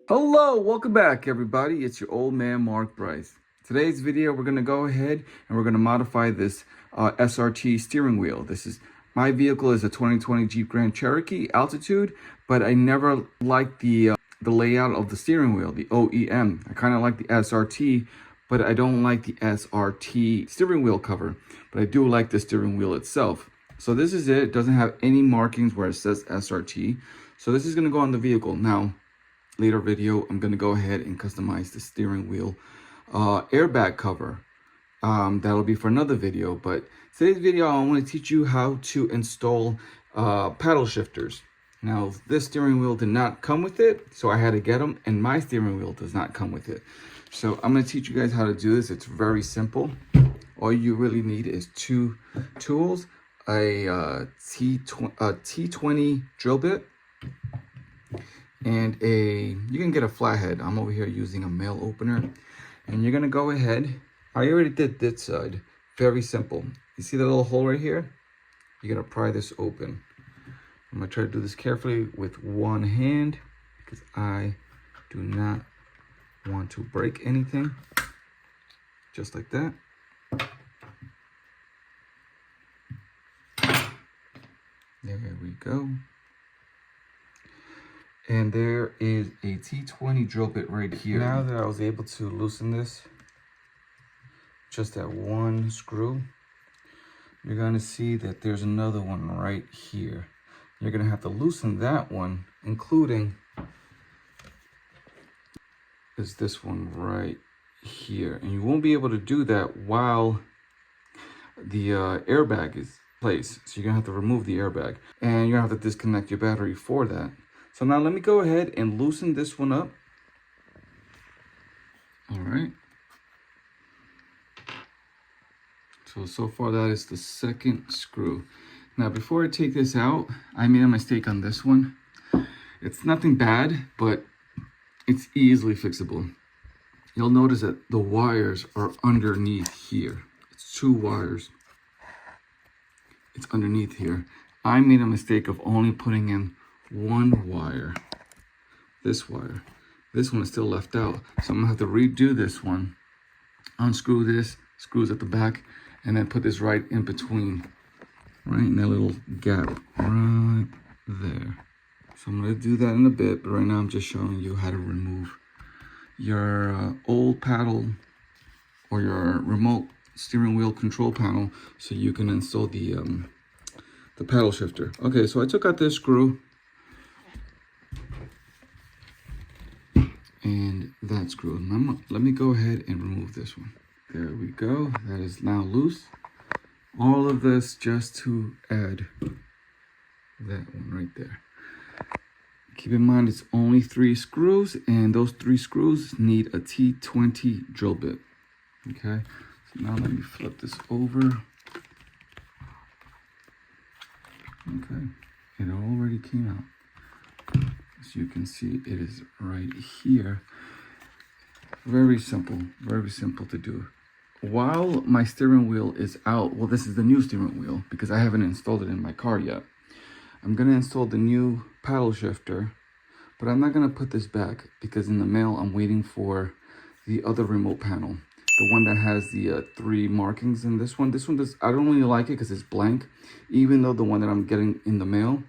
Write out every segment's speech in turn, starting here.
Hello, welcome back everybody. It's your old man Mark Bryce. Today's video we're going to go ahead and we're going to modify this SRT steering wheel. My vehicle is a 2020 Jeep Grand Cherokee Altitude, but I never liked the layout of the steering wheel, the OEM. I kind of like the SRT, but I don't like the SRT steering wheel cover, but I do like the steering wheel itself. So this is it. It doesn't have any markings where it says SRT. So this is going to go on the vehicle. Now, later video, I'm going to go ahead and customize the steering wheel airbag cover. That'll be for another video, but today's video, I want to teach you how to install paddle shifters. Now, this steering wheel did not come with it, so I had to get them, and my steering wheel does not come with it. So I'm going to teach you guys how to do this. It's very simple. All you really need is two tools, a T20 drill bit, and you can get a flathead. I'm over here using a mail opener, and you're gonna go ahead. I already did this side. Very simple. You see the little hole right here? You're gonna pry this open. I'm gonna try to do this carefully with one hand because I do not want to break anything. Just like that. There we go. And there is a T20 drill bit right here. Now that I was able to loosen this, just that one screw, you're gonna see that there's another one right here. You're gonna have to loosen that one, including this one right here. And you won't be able to do that while the airbag is placed. So you're gonna have to remove the airbag, and you're gonna have to disconnect your battery for that. So now let me go ahead and loosen this one up. All right. So far that is the second screw. Now before I take this out, I made a mistake on this one. It's nothing bad, but it's easily fixable. You'll notice that the wires are underneath here. It's two wires. It's underneath here. I made a mistake of only putting in one wire. This wire. This one is still left out. So I'm gonna have to redo this one. Unscrew this, screws at the back, and then put this right in between. Right in that little gap. Right there. So I'm gonna do that in a bit, but right now I'm just showing you how to remove your old paddle or your remote steering wheel control panel so you can install the paddle shifter. Okay, so I took out this screw and that screw. Let me go ahead and remove this one. There we go. That is now loose. All of this just to add that one right there. Keep in mind it's only 3 screws, and those 3 screws need a T20 drill bit. Okay, so now let me flip this over. Okay, it already came out. As you can see, it is right here. Very simple to do. While my steering wheel is out, well, this is the new steering wheel because I haven't installed it in my car yet. I'm gonna install the new paddle shifter, but I'm not gonna put this back because in the mail I'm waiting for the other remote panel, the one that has the 3 markings in this one. This one does, I don't really like it because it's blank. Even though the one that I'm getting in the mail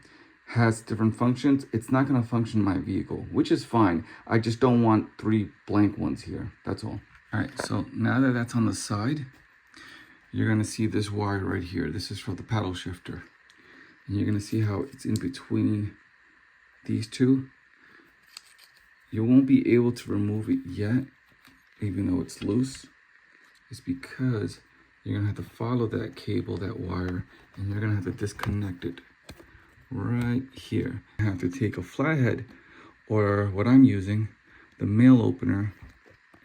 has different functions, it's not going to function in my vehicle, which is fine. I just don't want 3 blank ones here. That's all. All right, so now that that's on the side, you're going to see this wire right here. This is for the paddle shifter. And you're going to see how it's in between these two. You won't be able to remove it yet, even though it's loose. It's because you're going to have to follow that cable, that wire, and you're going to have to disconnect it right here. I have to take a flathead, or what I'm using, the mail opener,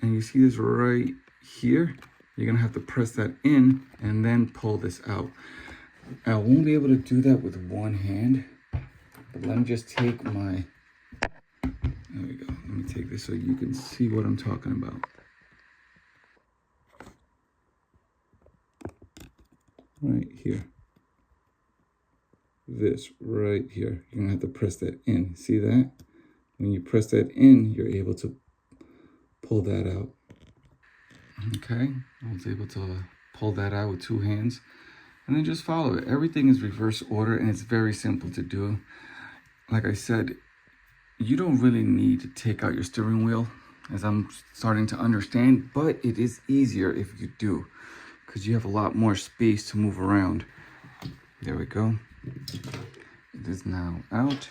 and you see this right here. You're gonna have to press that in and then pull this out. I won't be able to do that with one hand, but let me just take my, there we go. Let me take this so you can see what I'm talking about. Right here. This right here. You're gonna have to press that in. See that? When you press that in, you're able to pull that out. Okay, I was able to pull that out with 2 hands. And then just follow it. Everything is reverse order and it's very simple to do. Like I said, you don't really need to take out your steering wheel, as I'm starting to understand, but it is easier if you do, because you have a lot more space to move around. There we go. It is now out.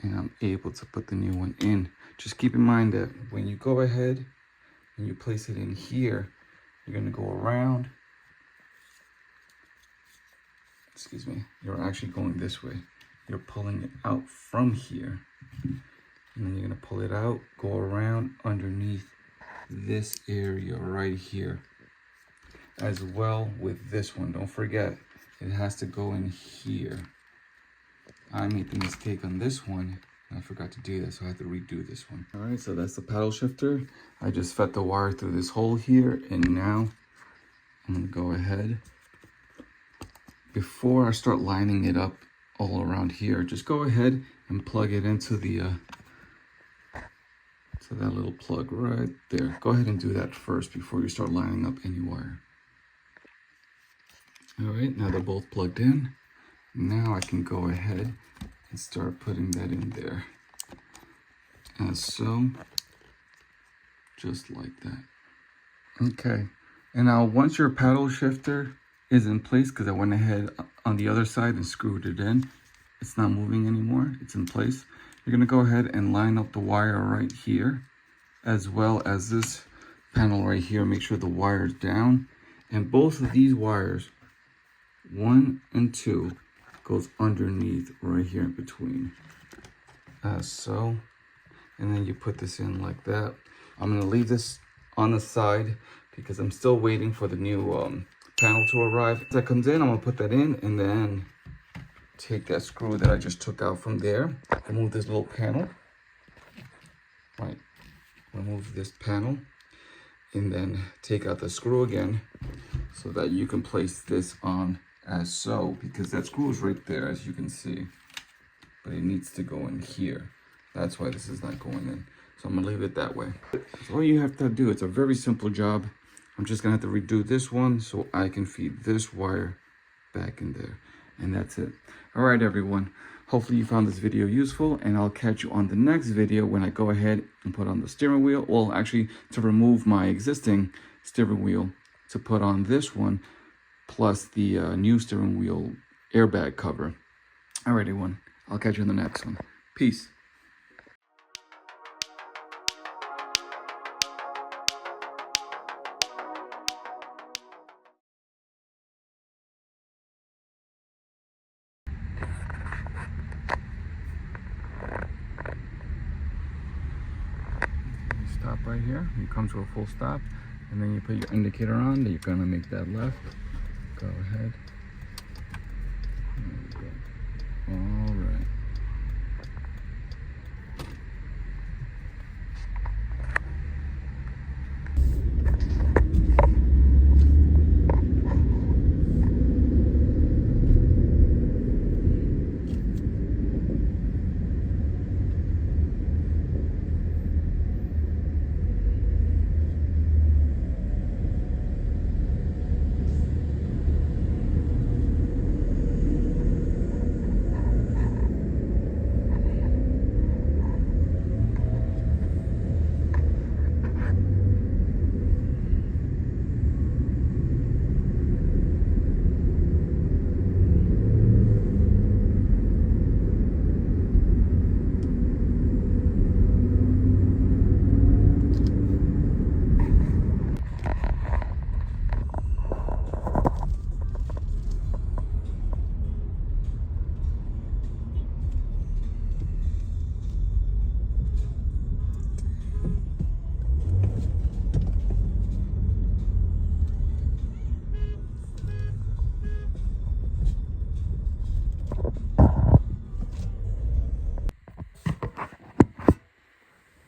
And I'm able to put the new one in. Just keep in mind that when you go ahead and you place it in here, you're gonna go around. Excuse me, you're actually going this way. You're pulling it out from here. And then you're gonna pull it out, go around underneath this area right here. As well with this one, don't forget, it has to go in here. I made the mistake on this one. I forgot to do that, so I had to redo this one. All right, so that's the paddle shifter. I just fed the wire through this hole here, and now I'm gonna go ahead. Before I start lining it up all around here, just go ahead and plug it into the to that little plug right there. Go ahead and do that first before you start lining up any wire. All right, now they're both plugged in. Now I can go ahead and start putting that in there, as so, just like that. Okay, and now once your paddle shifter is in place, because I went ahead on the other side and screwed it in, it's not moving anymore, it's in place. You're gonna go ahead and line up the wire right here, as well as this panel right here. Make sure the wire's down, and both of these wires, 1 and 2, goes underneath right here in between, as so. And then you put this in like that. I'm gonna leave this on the side because I'm still waiting for the new panel to arrive. As that comes in, I'm gonna put that in and then take that screw that I just took out from there. Remove this little panel. Right, remove this panel and then take out the screw again so that you can place this on as so, because that screw is right there, as you can see, but it needs to go in here. That's why this is not going in. So I'm gonna leave it that way. That's all you have to do. It's a very simple job. I'm just gonna have to redo this one so I can feed this wire back in there. And that's it. All right, everyone. Hopefully you found this video useful, and I'll catch you on the next video when I go ahead and put on the steering wheel. Well, actually, to remove my existing steering wheel to put on this one, plus the new steering wheel airbag cover. All right, everyone. I'll catch you in the next one. Peace. Stop right here. You come to a full stop, and then you put your indicator on. You're gonna make that left. Go ahead. There we go. All right.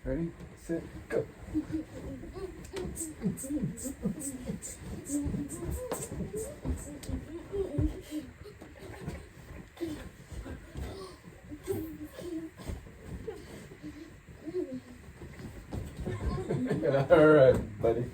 Ready, set, go. All right, buddy.